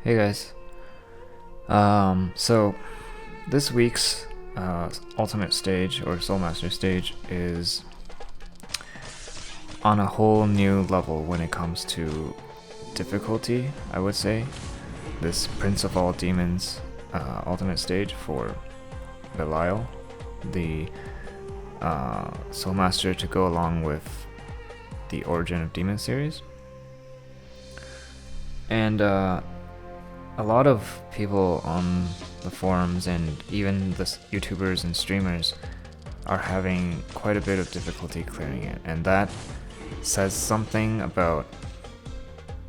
Hey guys. So this week's Ultimate stage or Soul Master stage is on a whole new level when it comes to difficulty, I would say. This Prince of All Demons Ultimate stage for Belial, the Soul Master to go along with the Origin of Demons series. And a lot of people on the forums and even the YouTubers and streamers are having quite a bit of difficulty clearing it, and that says something about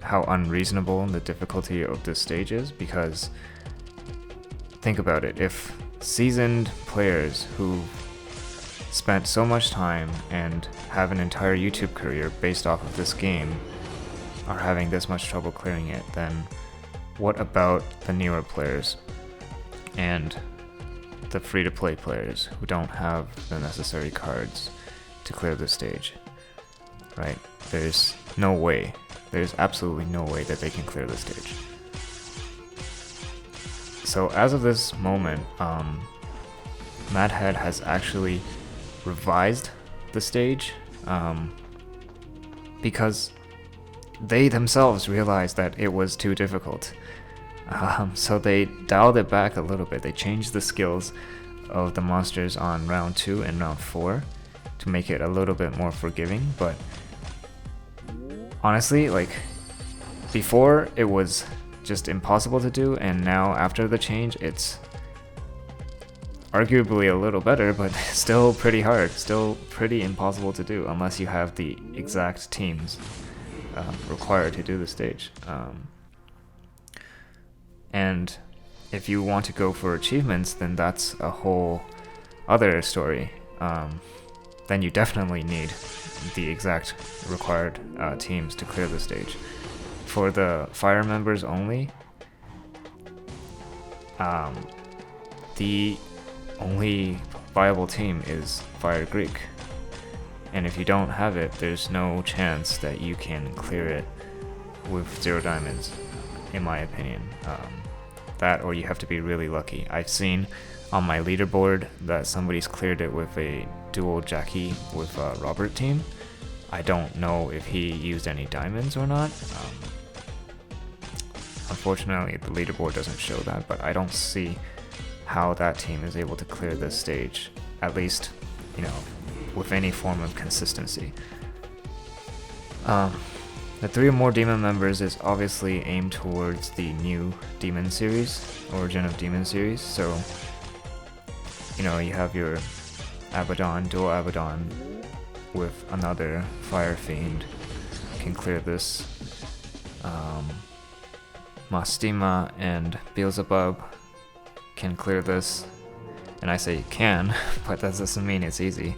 how unreasonable the difficulty of this stage is, because think about it, if seasoned players who spent so much time and have an entire YouTube career based off of this game are having this much trouble clearing it, then what about the newer players and the free-to-play players who don't have the necessary cards to clear the stage, right? There's absolutely no way that they can clear the stage. So as of this moment, Madhead has actually revised the stage because they themselves realized that it was too difficult. So they dialed it back a little bit. They changed the skills of the monsters on round 2 and round 4 to make it a little bit more forgiving, but honestly, like, before it was just impossible to do, and now after the change it's arguably a little better, but still pretty hard, still pretty impossible to do unless you have the exact teams required to do the stage. And if you want to go for achievements, then that's a whole other story. Then you definitely need the exact required teams to clear the stage. For the fire members only, the only viable team is Fire Greek. And if you don't have it, there's no chance that you can clear it with 0 diamonds, in my opinion. That, or you have to be really lucky. I've seen on my leaderboard that somebody's cleared it with a dual Jackie with a Robert team. I don't know if he used any diamonds or not. Unfortunately, the leaderboard doesn't show that, but I don't see how that team is able to clear this stage, at least, with any form of consistency. The 3 or more demon members is obviously aimed towards the new demon series, Origin of Demon series, so you have your Abaddon, dual Abaddon with another Fire Fiend can clear this. Mastima and Beelzebub can clear this, and I say can, but that doesn't mean it's easy.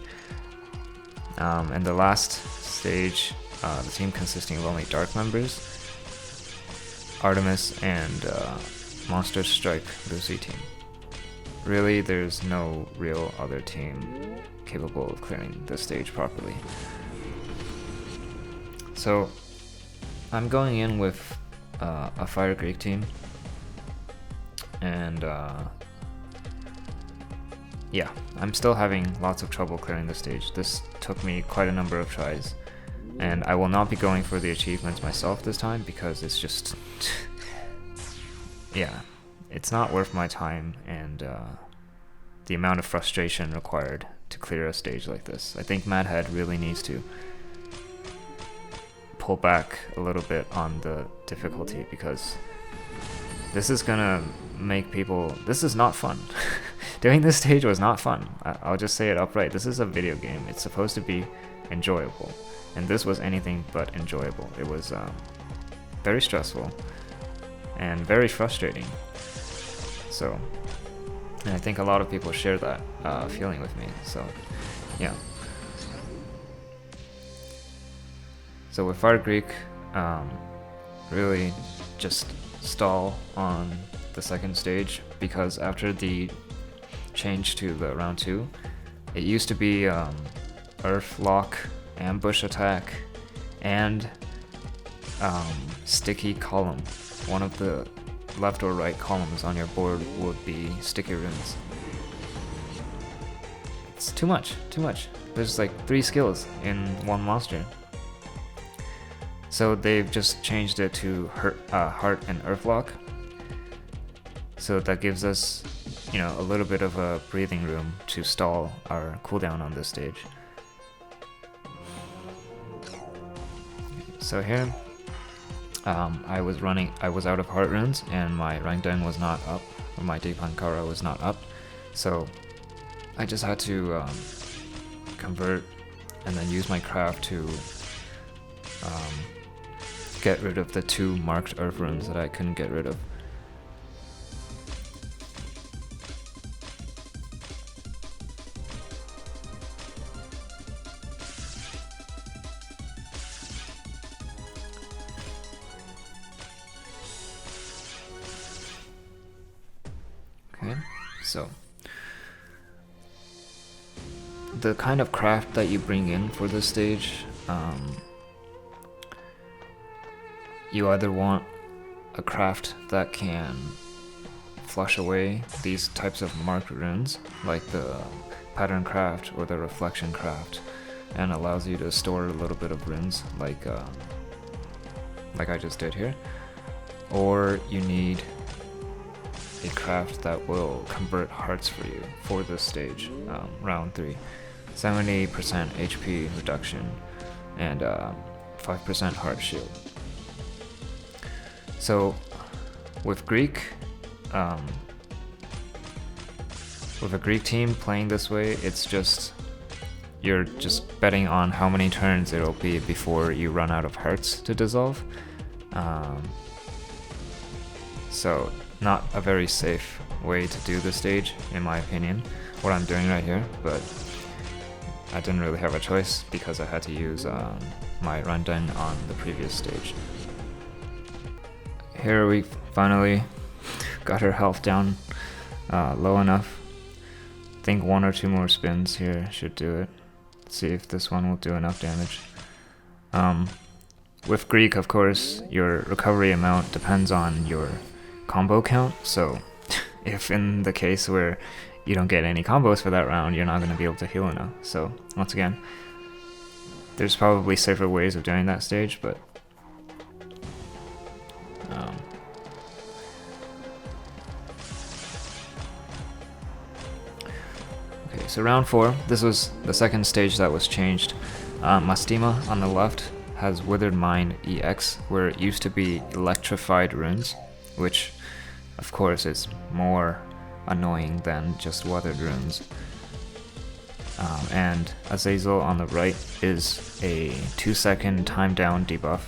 And the last stage, the team consisting of only dark members, Artemis and Monster Strike Lucy team. Really, there's no real other team capable of clearing this stage properly. So I'm going in with a Fire Greek team, and yeah, I'm still having lots of trouble clearing the stage. This took me quite a number of tries, and I will not be going for the achievements myself this time because it's just yeah, it's not worth my time and the amount of frustration required to clear a stage like this. I think Madhead really needs to pull back a little bit on the difficulty, because this is gonna make people... This is not fun. Doing this stage was not fun. I'll just say it upright. This is a video game. It's supposed to be enjoyable, and this was anything but enjoyable. It was very stressful and very frustrating. So, and I think a lot of people share that feeling with me. So, yeah. So with Fire Greek, really just stall on the second stage, because after the change to the round 2, it used to be Earth Lock, Ambush Attack, and Sticky Column. One of the left or right columns on your board would be sticky runes. It's too much. There's like 3 skills in one monster. So they've just changed it to Heart and Earthlock. So that gives us, a little bit of a breathing room to stall our cooldown on this stage. So here, I was out of heart runes, and my ranting was not up, or my Deepankara was not up. So I just had to convert and then use my craft to get rid of the 2 marked earth runes that I couldn't get rid of. Okay, so the kind of craft that you bring in for this stage, you either want a craft that can flush away these types of marked runes, like the pattern craft or the reflection craft, and allows you to store a little bit of runes, like I just did here, or you need a craft that will convert hearts for you for this stage, round 3. 70% HP reduction and 5% heart shield. So with Greek, with a Greek team playing this way, it's just you're just betting on how many turns it'll be before you run out of hearts to dissolve. So not a very safe way to do the stage, in my opinion, what I'm doing right here, but I didn't really have a choice because I had to use my ranting on the previous stage. Here we finally got her health down low enough. I think 1 or 2 more spins here should do it. Let's see if this one will do enough damage. With Greek, of course, your recovery amount depends on your combo count, so if in the case where you don't get any combos for that round, you're not going to be able to heal enough. So once again, there's probably safer ways of doing that stage, but okay, so round 4, this was the second stage that was changed. Mastima on the left has Withered Mind EX, where it used to be Electrified Runes, which of course is more annoying than just Weathered Runes. And Azazel on the right is a 2-second time down debuff.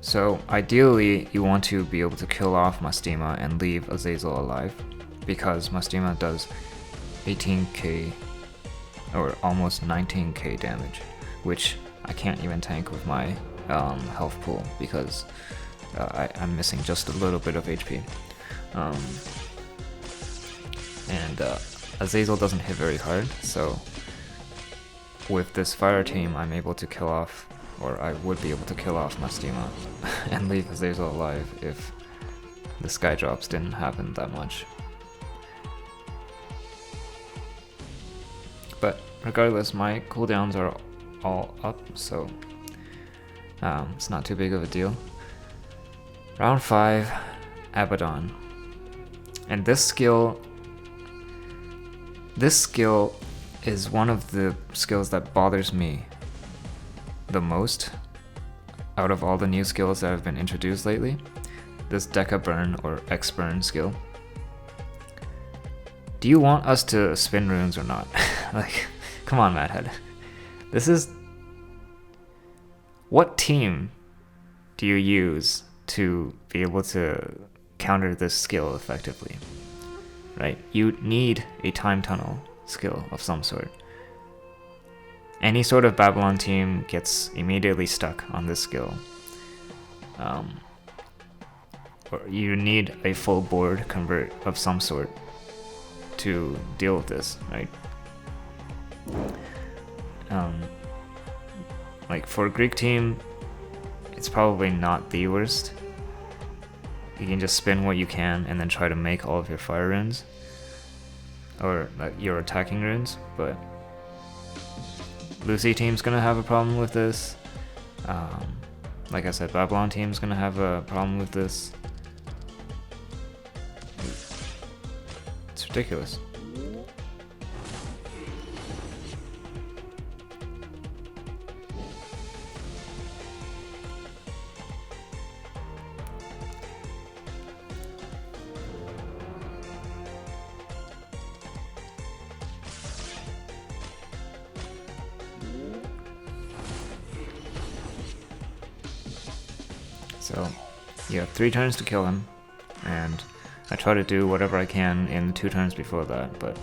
So ideally you want to be able to kill off Mastima and leave Azazel alive, because Mastima does 18k or almost 19k damage, which I can't even tank with my health pool because I'm missing just a little bit of HP. And Azazel doesn't hit very hard, so with this fire team I'm able to kill off, or I would be able to kill off Mastima and leave Azazel alive if the skydrops didn't happen that much. But regardless, my cooldowns are all up, so it's not too big of a deal. Round 5, Abaddon. And this skill is one of the skills that bothers me the most out of all the new skills that have been introduced lately. This Deca Burn or X Burn skill. Do you want us to spin runes or not? Like, come on, Madhead. This is... What team do you use to be able to counter this skill effectively? Right? You need a time tunnel skill of some sort. Any sort of Babylon team gets immediately stuck on this skill. Or you need a full board convert of some sort to deal with this, right? Like for Greek team, it's probably not the worst. You can just spin what you can and then try to make all of your fire runes, or your attacking runes, but Lucy team's gonna have a problem with this. Like I said, Babylon team's gonna have a problem with this. It's ridiculous. So you have 3 turns to kill him, and I try to do whatever I can in the 2 turns before that, but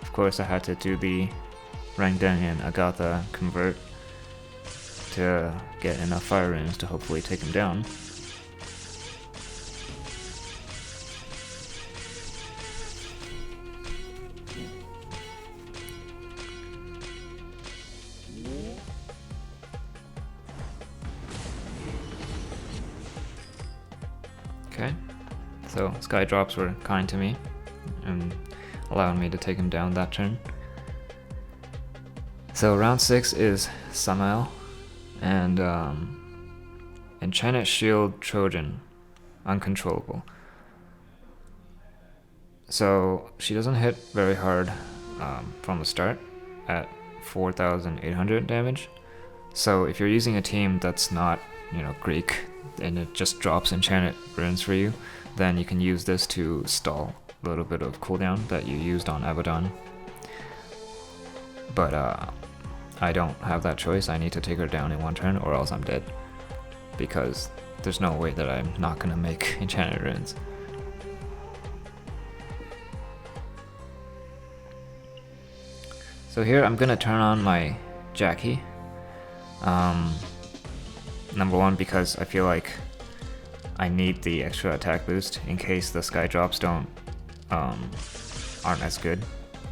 of course I had to do the ranting and Agatha convert to get enough fire runes to hopefully take him down. Okay, so skydrops were kind to me and allowing me to take him down that turn. So round 6 is Samael and Enchanted Shield Trojan, uncontrollable. So she doesn't hit very hard from the start at 4,800 damage. So if you're using a team that's not, Greek, and it just drops enchanted runes for you, then you can use this to stall a little bit of cooldown that you used on Abaddon. But I don't have that choice. I need to take her down in 1 turn or else I'm dead, because there's no way that I'm not gonna make enchanted runes. So here I'm gonna turn on my Jackie. Number 1, because I feel like I need the extra attack boost in case the skydrops aren't as good,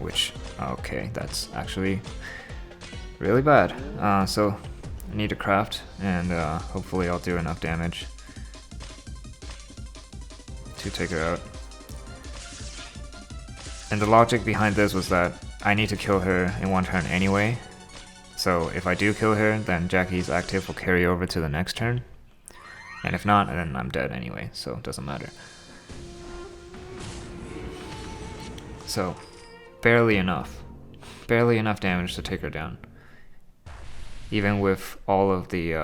which, okay, that's actually really bad. So I need to craft, and hopefully I'll do enough damage to take her out. And the logic behind this was that I need to kill her in 1 turn anyway. So if I do kill her, then Jackie's active will carry over to the next turn. And if not, then I'm dead anyway, so it doesn't matter. So, barely enough damage to take her down, even with all of the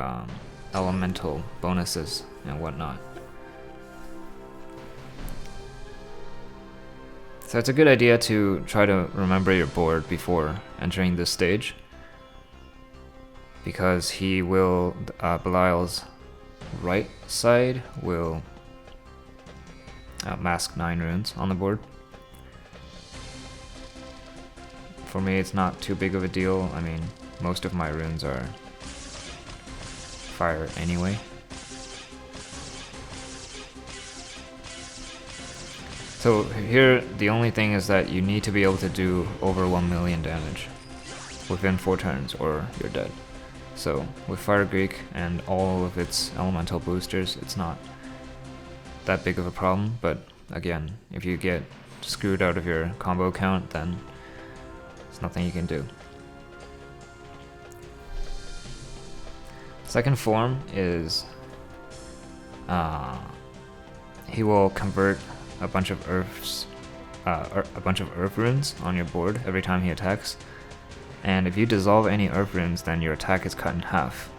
elemental bonuses and whatnot. So it's a good idea to try to remember your board before entering this stage, because he will, Belial's right side will mask 9 runes on the board. For me, it's not too big of a deal. I mean, most of my runes are fire anyway. So here, the only thing is that you need to be able to do over 1 million damage within 4 turns or you're dead. So with Fire Greek and all of its elemental boosters, it's not that big of a problem, but again, if you get screwed out of your combo count, then there's nothing you can do. Second form is he will convert a bunch of earth runes on your board every time he attacks. And if you dissolve any earth runes, then your attack is cut in half.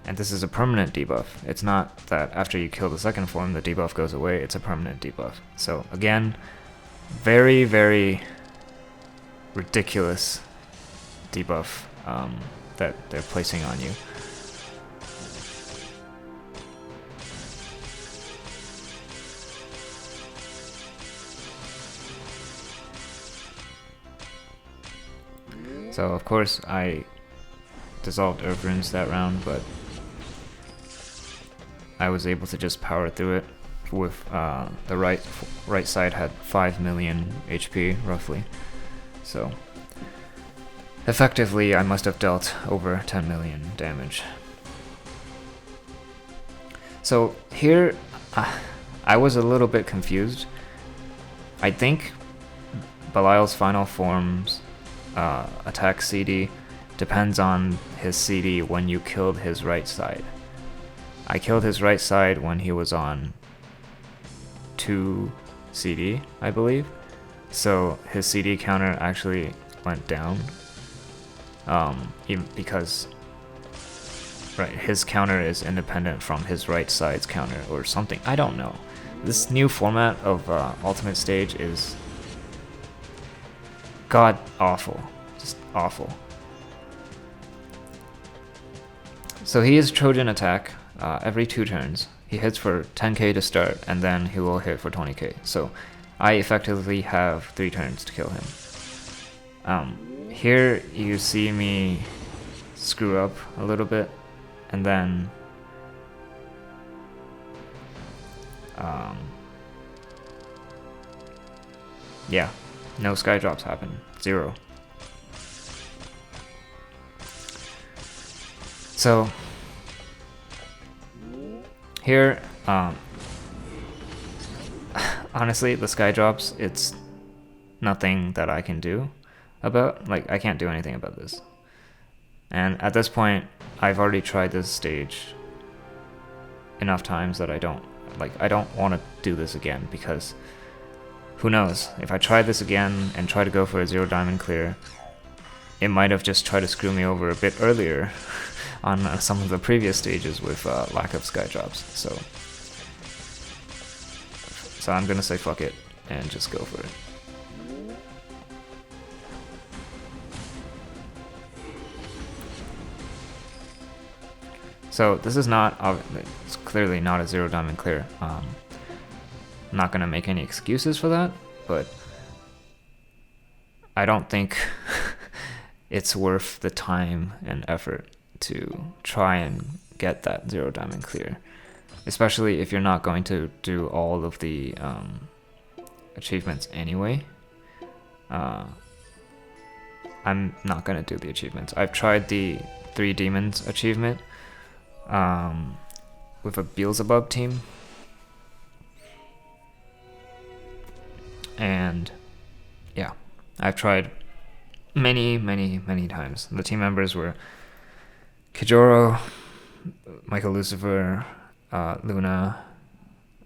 And this is a permanent debuff. It's not that after you kill the second form, the debuff goes away. It's a permanent debuff. So again, very, very ridiculous debuff that they're placing on you. So of course I dissolved earth runes that round, but I was able to just power through it with the right side had 5 million HP roughly. So effectively, I must have dealt over 10 million damage. So here, I was a little bit confused. I think Belial's final form's attack CD depends on his CD when you killed his right side. I killed his right side when he was on 2 CD, I believe. So his CD counter actually went down. Even because his counter is independent from his right side's counter or something. I don't know. This new format of Ultimate Stage is god awful. Just awful. So he is Trojan attack every 2 turns. He hits for 10k to start, and then he will hit for 20k. So I effectively have 3 turns to kill him. Here you see me screw up a little bit, and then yeah, no skydrops happen. 0. So here, honestly, the skydrops, it's nothing that I can do about. Like, I can't do anything about this. And at this point, I've already tried this stage enough times that I don't want to do this again, because who knows, if I try this again and try to go for a 0 diamond clear, it might have just tried to screw me over a bit earlier on some of the previous stages with lack of skydrops. So I'm gonna say fuck it and just go for it. So this is it's clearly not a 0 diamond clear. I'm not gonna make any excuses for that, but I don't think it's worth the time and effort to try and get that 0 diamond clear, especially if you're not going to do all of the achievements anyway. I'm not gonna do the achievements. I've tried the 3 demons achievement with a Beelzebub team, and yeah, I've tried many times. The team members were Kijoro, Michael Lucifer, Luna,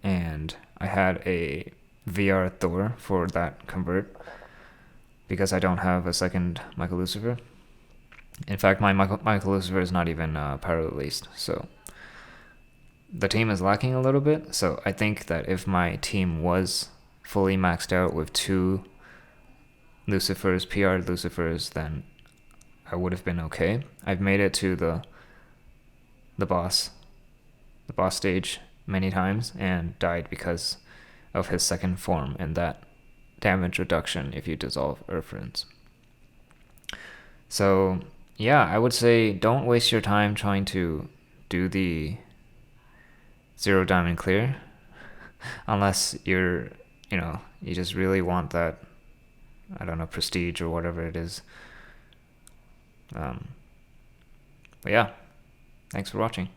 and I had a VR Thor for that convert because I don't have a second Michael Lucifer. In fact, my Michael Lucifer is not even power released, so the team is lacking a little bit. So I think that if my team was fully maxed out with 2 Lucifers, PR Lucifers, then I would have been okay. I've made it to the boss stage many times and died because of his second form and that damage reduction if you dissolve Earth Runes. So yeah, I would say don't waste your time trying to do the 0 diamond clear unless you just really want that, I don't know, prestige or whatever it is. But yeah, thanks for watching.